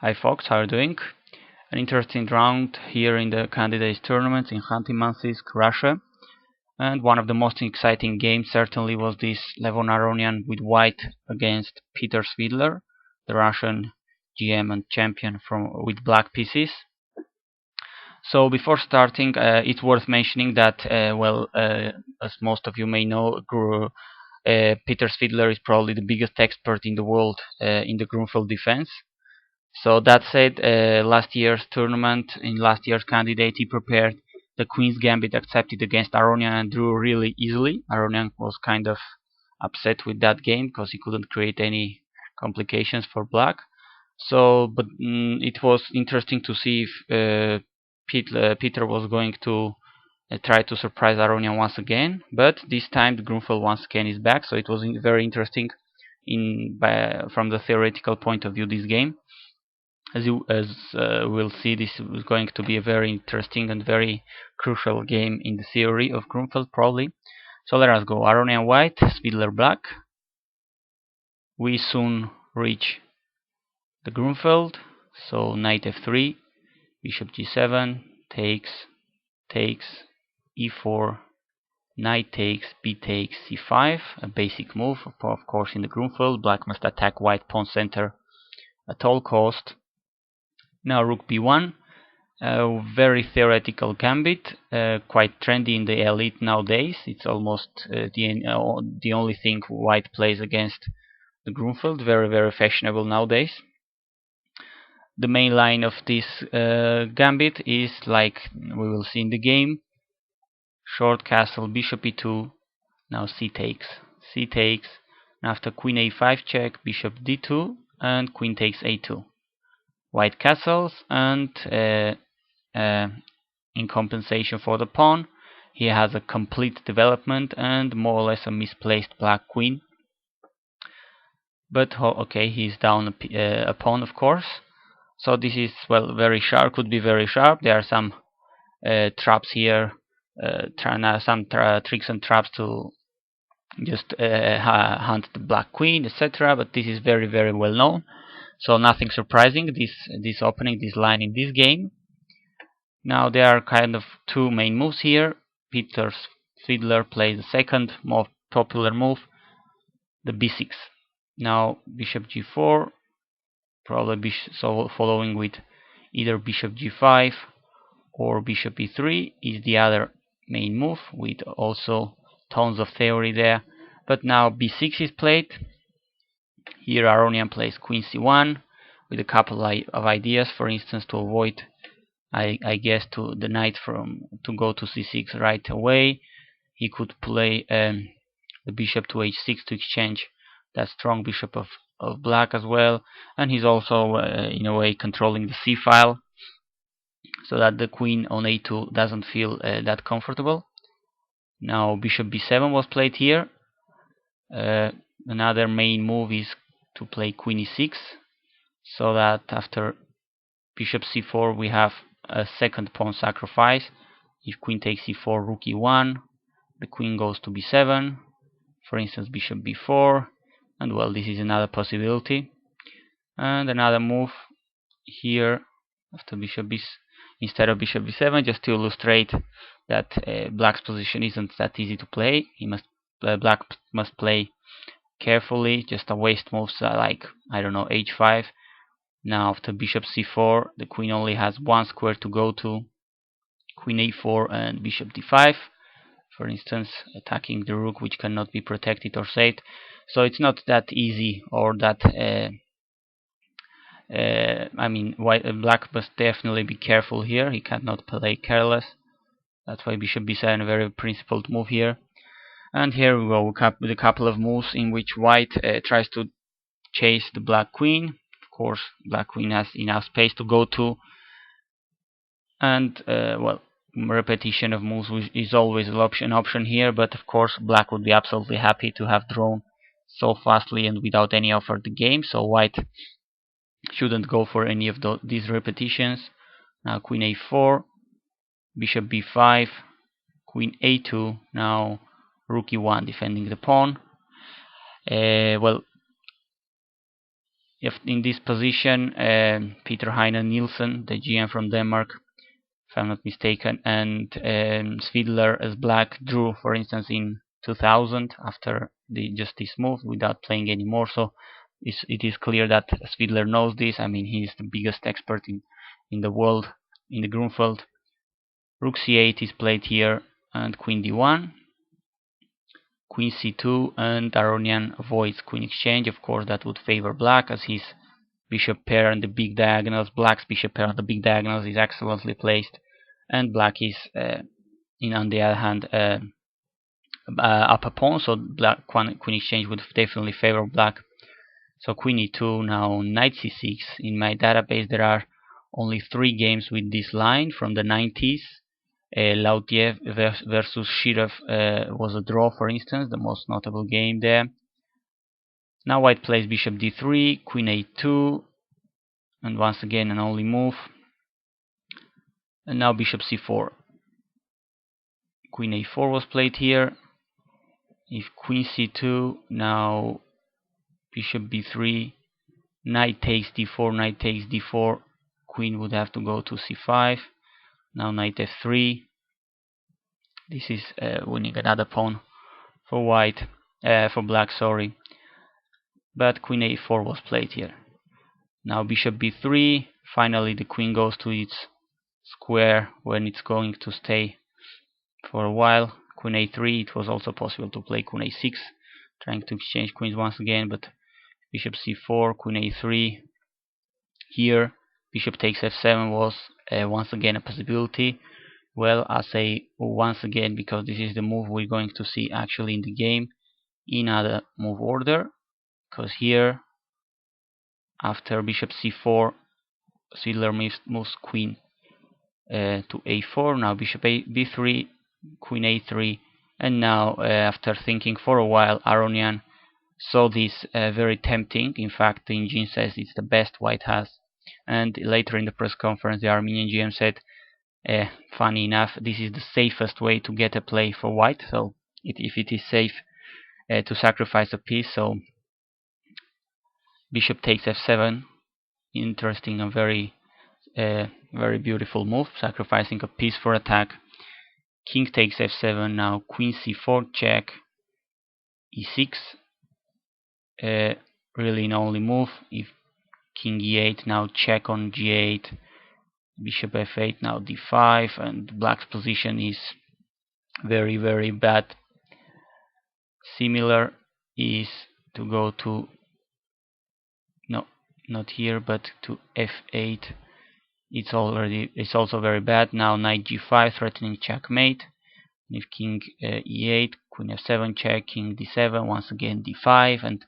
Hi Fox, how are you doing? An interesting round here in the candidates tournament in Khanty-Mansiysk, Russia. And one of the most exciting games certainly was this Levon Aronian with white against Peter Svidler, the Russian GM and champion with black pieces. So before starting, it's worth mentioning that, as most of you may know, Peter Svidler is probably the biggest expert in the world in the Grunfeld defense. So that said, last year's tournament, in last year's candidate, he prepared the Queen's Gambit accepted against Aronian and drew really easily. Aronian was kind of upset with that game because he couldn't create any complications for black. So, but it was interesting to see if Peter was going to try to surprise Aronian once again. But this time, the Grunfeld once again is back. So it was very interesting from the theoretical point of view, this game. As we'll see, this is going to be a very interesting and very crucial game in the theory of Grunfeld, probably. So let us go. Aronian white, Svidler black. We soon reach the Grunfeld. So knight f3, bishop g7, takes, e4, knight takes, b takes, c5, a basic move. Of course, in the Grunfeld, black must attack white pawn center at all cost. Now rook b1, very theoretical gambit, quite trendy in the elite nowadays. It's almost the only thing white plays against the Grunfeld. Very fashionable nowadays. The main line of this gambit is, like we will see in the game, short castle, bishop e2, now c takes, and after queen a5 check, bishop d2, and queen takes a2. White castles, and in compensation for the pawn, he has a complete development and more or less a misplaced black queen. But okay, he's down a pawn, of course. So this is, well, very sharp, could be very sharp. There are some traps here, some tricks and traps to just hunt the black queen, etc. But this is very well known. So nothing surprising, this opening, this line in this game. Now there are kind of two main moves here. Peter Svidler plays the second more popular move, the b6. Now bishop g4, probably following with either bishop g5 or bishop e3 is the other main move, with also tons of theory there. But now b6 is played. Here Aronian plays queen c1 with a couple of ideas. For instance, to avoid, I guess, to the knight to go to c6 right away, he could play the bishop to h6 to exchange that strong bishop of black as well. And he's also in a way controlling the c file, so that the queen on a2 doesn't feel that comfortable. Now bishop b7 was played here. Another main move is to play queen e6, so that after bishop c4 we have a second pawn sacrifice. If queen takes c4, rook e1, the queen goes to b7, for instance bishop b4, and well, this is another possibility. And another move here after instead of bishop b7, just to illustrate that black's position isn't that easy to play. Black must play carefully, just a waste moves like, I don't know, h5. Now after bishop c4, the queen only has one square to go to, queen a4 and bishop d5, for instance, attacking the rook which cannot be protected or saved. So it's not that easy, or that black must definitely be careful here. He cannot play careless. That's why bishop b7, a very principled move here. And here we go with a couple of moves in which white tries to chase the black queen. Of course, black queen has enough space to go to, and well, repetition of moves is always an option here. But of course, black would be absolutely happy to have drawn so fastly and without any offer the game. So white shouldn't go for any of these repetitions. Now queen a4, bishop b5, queen a2. Now rook e1, defending the pawn. Well, if in this position, Peter Heine Nielsen, the GM from Denmark, if I'm not mistaken, and Svidler as black drew, for instance, in 2000 after just this move without playing anymore. So it is clear that Svidler knows this. I mean, he is the biggest expert in the world in the Grunfeld. Rook c8 is played here, and Queen d1. Queen c2, and Aronian avoids queen exchange. Of course, that would favor black, as his bishop pair and the big diagonals, black's bishop pair on the big diagonals is excellently placed, and black is, on the other hand, up a pawn, so black queen exchange would definitely favor black. So Queen e2, now Knight c6. In my database there are only 3 games with this line from the 90s. Lautiev versus Shirov was a draw, for instance, the most notable game there. Now White plays bishop d3, Queen a2, and once again an only move. And now bishop c4. Queen a4 was played here. If Queen c2, now bishop b3, knight takes d4, knight takes d4, queen would have to go to c5. Now knight f3. This is winning another pawn for white, for black, sorry. But queen a4 was played here. Now bishop b3. Finally the queen goes to its square when it's going to stay for a while. Queen a3. It was also possible to play queen a6, trying to exchange queens once again, but bishop c4, queen a3. Here bishop takes f7 was once again a possibility. Well, I say once again because this is the move we're going to see actually in the game in other move order, because here after bishop c4 Svidler moves queen to a4. Now bishop b3, queen a3, and now after thinking for a while, Aronian saw this very tempting. In fact, the engine says it's the best white has, and later in the press conference the Armenian GM said, funny enough, this is the safest way to get a play for white, so if it is safe to sacrifice a piece. So bishop takes f7, interesting and very beautiful move, sacrificing a piece for attack. King takes f7, now queen c4 check, e6, really an only move. If king e8, now check on g8, bishop f8, now d5, and black's position is very bad. Similar is to go to, no, not here, but to f8. It's also very bad. Now knight g5, threatening checkmate. If king e8, queen f7 check, king d7, once again d5, and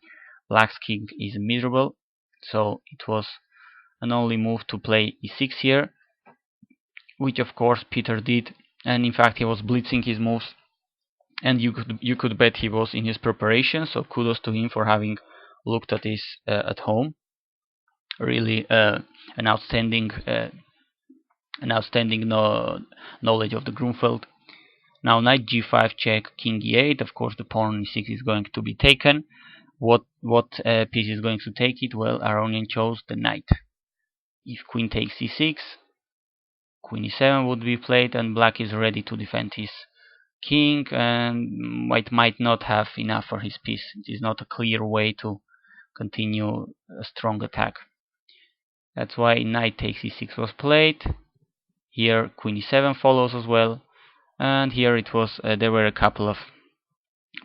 black's king is miserable. So it was an only move to play e6 here, which of course Peter did, and in fact he was blitzing his moves, and you could bet he was in his preparation. So kudos to him for having looked at this at home. Really an outstanding knowledge of the Grunfeld. Now knight g5 check, king e8. Of course the pawn on e6 is going to be taken. What piece is going to take it? Well, Aronian chose the knight. If queen takes e6, queen e7 would be played, and black is ready to defend his king, and white might not have enough for his piece. It is not a clear way to continue a strong attack. That's why knight takes e6 was played. Here queen e7 follows as well, and here it was there were a couple of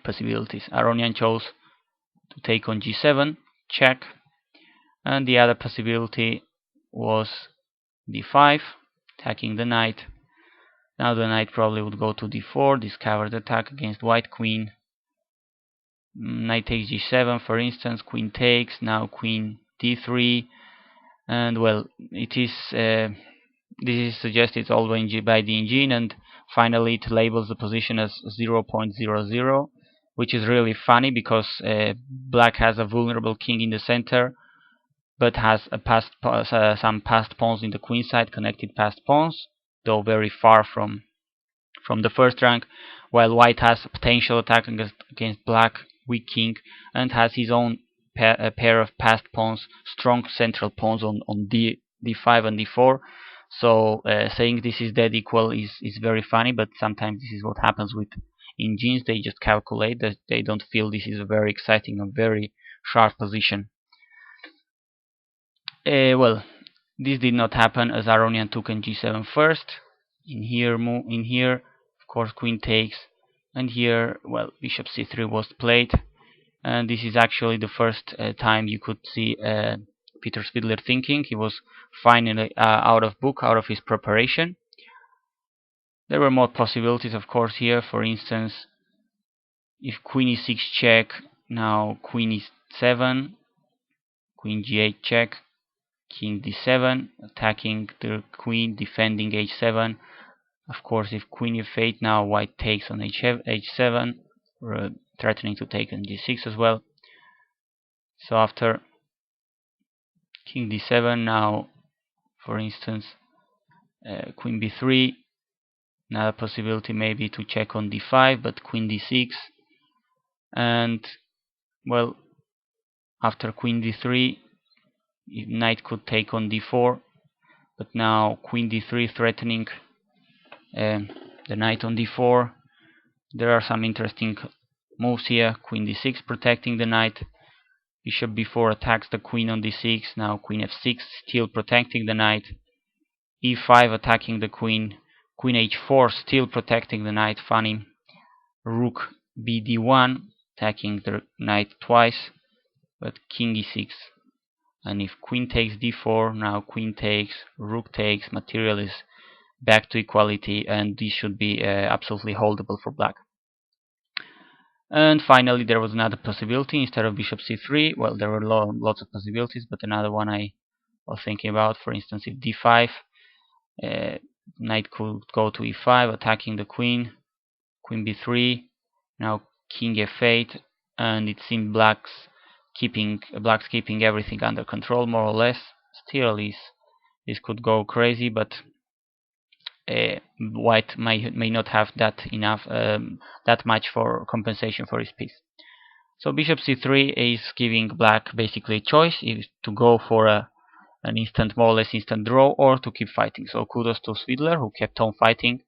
possibilities. Aronian chose to take on g7 check, and the other possibility was d5, attacking the knight. Now the knight probably would go to d4, discover the attack against white queen. Knight takes g7, for instance, queen takes, now queen d3, and well, it is this is suggested all by the engine, and finally it labels the position as 0.00, which is really funny because black has a vulnerable king in the center, but has some passed pawns in the queen side, connected passed pawns, though very far from the first rank, while white has a potential attack against black weak king and has his own a pair of passed pawns, strong central pawns on d5 and d4. So saying this is dead equal is very funny, but sometimes this is what happens with engines. They just calculate that they don't feel this is a very exciting and very sharp position. Well, this did not happen as Aronian took on g7 first. In here, of course, queen takes, and here, well, bishop c3 was played, and this is actually the first time you could see Peter Svidler thinking. He was finally out of his preparation. There were more possibilities, of course, here. For instance, if queen e6 check, now queen e7, queen g8 check, king d7, attacking the queen, defending h7. Of course, if queen f8, now white takes on h7, threatening to take on g6 as well. So after king d7, now, for instance, queen b3. Another possibility maybe to check on d5, but queen d6. And, well, after queen d3, knight could take on d4, but now queen d3 threatening the knight on d4. There are some interesting moves here. Queen d6 protecting the knight. Bishop b4 attacks the queen on d6. Now queen f6 still protecting the knight. e5 attacking the queen. Queen h4 still protecting the knight. Funny. Rook bd1 attacking the knight twice, but king e6. And if queen takes d4, now queen takes, rook takes, material is back to equality, and this should be absolutely holdable for black. And finally, there was another possibility instead of bishop c3. Well, there were lots of possibilities, but another one I was thinking about, for instance, if d5, knight could go to e5, attacking the queen, queen b3, now king f8, and it seemed black's keeping everything under control, more or less. Still, this could go crazy, but white may not have that much for compensation for his piece. So bishop c3 is giving black basically a choice, is to go for an more or less instant draw, or to keep fighting. So kudos to Svidler, who kept on fighting.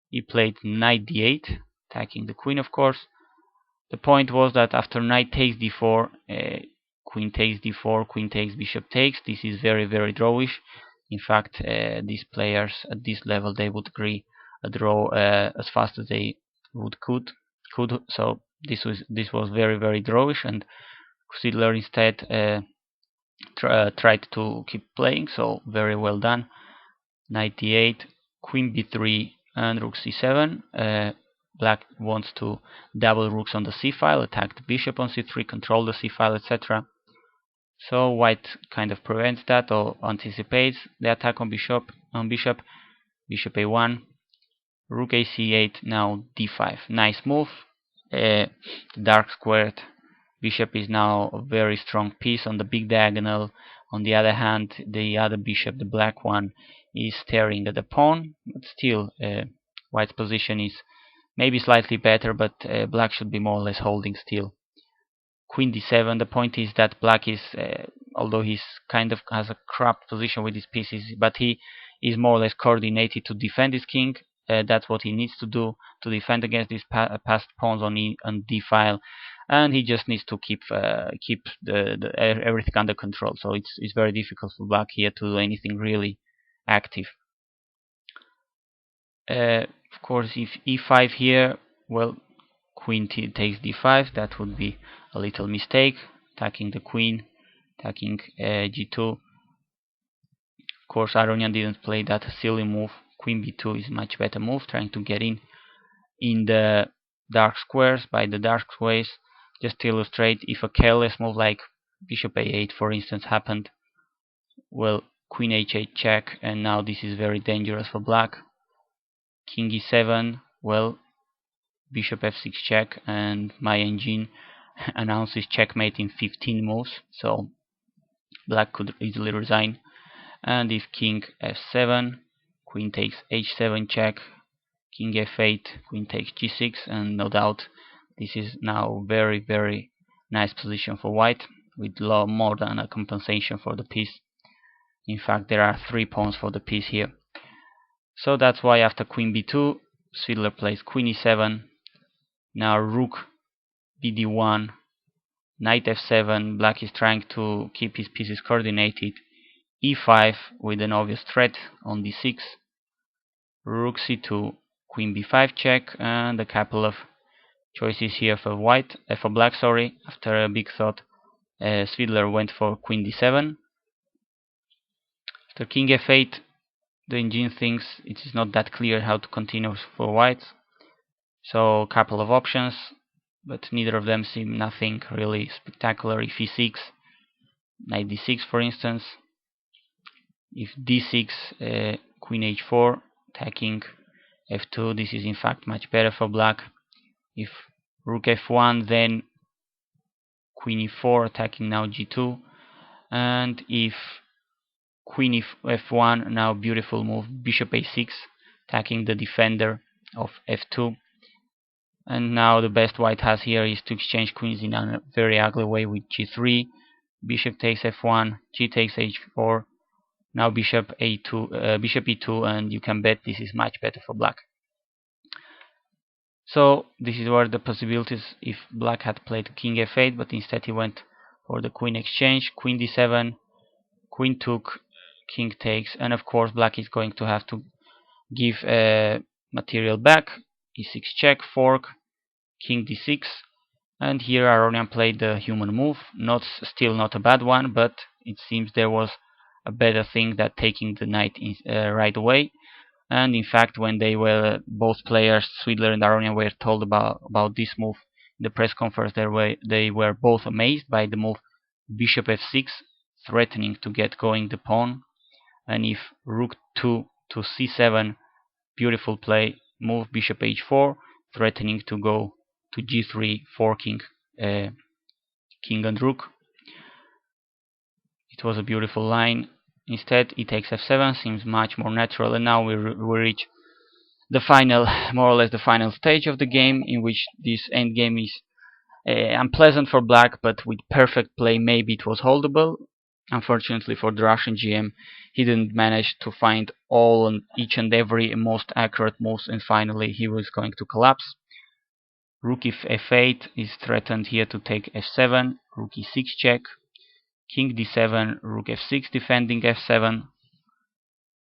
He played knight d8, attacking the queen, of course. The point was that after knight takes d4, queen takes d4, queen takes, bishop takes. This is very, very drawish. In fact, these players at this level, they would agree a draw as fast as they could. So this was very, very drawish, and Svidler instead tried to keep playing. So very well done. Knight d8, queen b3, and rook c7. Black wants to double rooks on the c file, attack the bishop on c3, control the c file, etc. So white kind of prevents that or anticipates the attack on bishop, bishop a1, rook ac8, now d5. Nice move. The dark squared bishop is now a very strong piece on the big diagonal. On the other hand, the other bishop, the black one, is staring at the pawn, but still white's position is maybe slightly better, but black should be more or less holding still. Queen d7. The point is that black is, although he's kind of has a crap position with his pieces, but he is more or less coordinated to defend his king. That's what he needs to do to defend against these passed pawns on d file, and he just needs to keep everything under control. So it's very difficult for black here to do anything really active. Of course, if e5 here, well, queen takes d5. That would be a little mistake, attacking the queen, attacking g2. Of course, Aronian didn't play that silly move. Queen b2 is a much better move, trying to get in the dark squares by the dark ways. Just to illustrate, if a careless move like bishop a8, for instance, happened, well, queen h8 check, and now this is very dangerous for black. King e7, well, bishop f6 check, and my engine announces checkmate in 15 moves, so black could easily resign. And if king f7, queen takes h7 check, king f8, queen takes g6, and no doubt this is now very, very nice position for white. with more than a compensation for the piece. In fact, there are 3 pawns for the piece here. So that's why after queen b2, Svidler plays queen e7. Now rook bd1, knight f7. Black is trying to keep his pieces coordinated. e5 with an obvious threat on d6. Rook c2, queen b5 check, and a couple of choices here for for black. Sorry, after a big thought, Svidler went for queen d7. After king f8, the engine thinks it is not that clear how to continue for white. So a couple of options, but neither of them seem nothing really spectacular. If e6, knight d6 for instance. If d6, queen h4, attacking f2, this is in fact much better for black. If rook f1, then queen e4, attacking now g2. And if queen f1, now beautiful move, bishop a6, attacking the defender of f2. And now the best white has here is to exchange queens in a very ugly way with g3. Bishop takes f1, g takes h4. Now bishop a2, bishop e2, and you can bet this is much better for black. So this is where the possibilities if black had played king f8, but instead he went for the queen exchange, queen d7, queen took, king takes, and of course black is going to have to give material back. e6 check, fork, king d6, and here Aronian played the human move. Still not a bad one, but it seems there was a better thing than taking the knight right away. And in fact, when they were both players, Svidler and Aronian, were told about this move in the press conference, they were both amazed by the move bishop f6, threatening to get going the pawn. And if rook 2 to c7, beautiful play, move bishop h4, threatening to go to g3, forking king and rook. It was a beautiful line. Instead, e takes f7 seems much more natural, and now we reach the final, more or less the final stage of the game, in which this endgame is unpleasant for black, but with perfect play maybe it was holdable. Unfortunately for the Russian GM, he didn't manage to find all and each and every most accurate moves, and finally he was going to collapse. Rook f8 is threatened here to take f7, rook e6 check, king d7, rook f6 defending f7.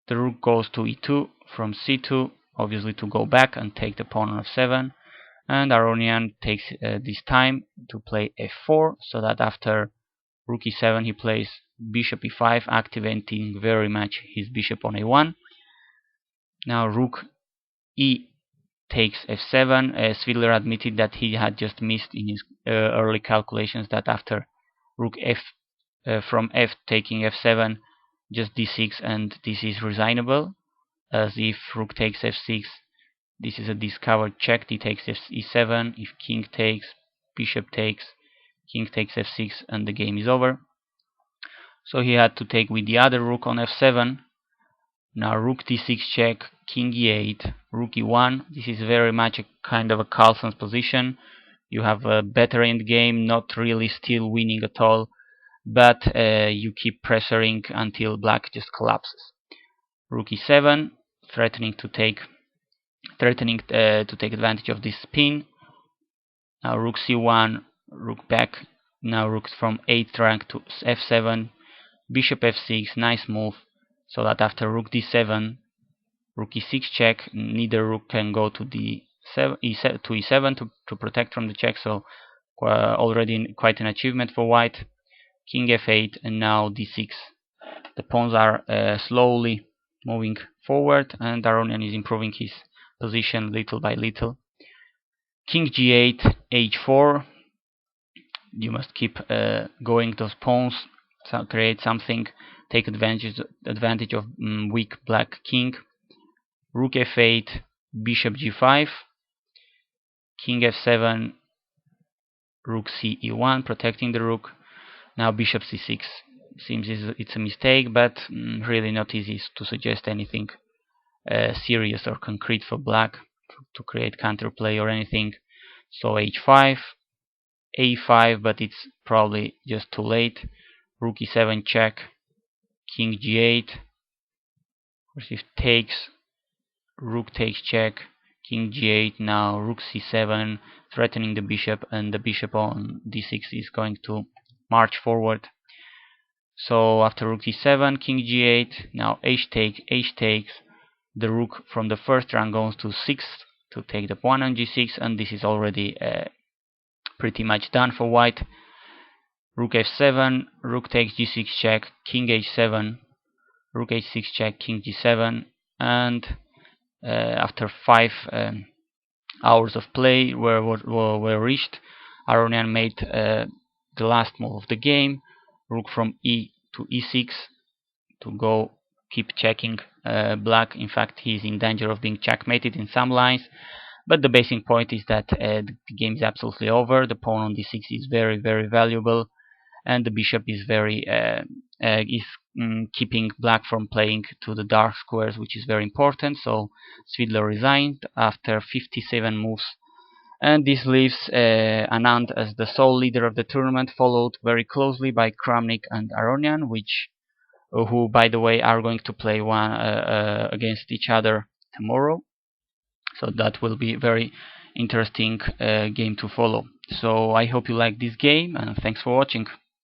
The rook goes to e2 from c2, obviously to go back and take the pawn on f7. And Aronian takes this time to play f4, so that after rook e7 he plays bishop e5, activating very much his bishop on a1. Now rook e takes f7. Svidler admitted that he had just missed in his early calculations that after rook f from f taking f7, just d6, and this is resignable, as if rook takes f6, this is a discovered check, d takes e7, if king takes, bishop takes, king takes f6, and the game is over. So he had to take with the other rook on f7. Now rook d6 check, king e8, rook e1. This is very much a kind of a Carlsen's position. You have a better endgame, not really still winning at all, but you keep pressuring until black just collapses. Rook e7, threatening to take advantage of this spin. Now rook c1, rook back. Now rook from 8th rank to f7, bishop f6, nice move, so that after rook d7, rook e6 check, neither rook can go to e7 to protect from the check, so already quite an achievement for white. King f8, and now d6. The pawns are slowly moving forward, and Aronian is improving his position little by little. King g8, h4. You must keep going those pawns, create something, take advantage of weak black king. Rook f8, bishop g5, king f7, rook c e1, protecting the rook. Now bishop c6. Seems it's a mistake, but really not easy to suggest anything serious or concrete for black to create counterplay or anything. So h5, a5, but it's probably just too late. Rook e7 check, king g8, if takes, rook takes check, king g8, now rook c7, threatening the bishop, and the bishop on d6 is going to march forward. So after rook e7, king g8, now h takes, the rook from the first rank goes to 6th to take the pawn on g6, and this is already pretty much done for white. Rook f7, rook takes g6 check, king h7, rook h6 check, king g7, and after 5 hours of play were reached, Aronian made the last move of the game, rook from e to e6 to go keep checking black. In fact, he's in danger of being checkmated in some lines, but the basic point is that the game is absolutely over. The pawn on d6 is very, very valuable, and the bishop is keeping black from playing to the dark squares, which is very important. So Svidler resigned after 57 moves, and this leaves Anand as the sole leader of the tournament, followed very closely by Kramnik and Aronian, who, by the way, are going to play one against each other tomorrow. So that will be a very interesting game to follow. So I hope you like this game, and thanks for watching.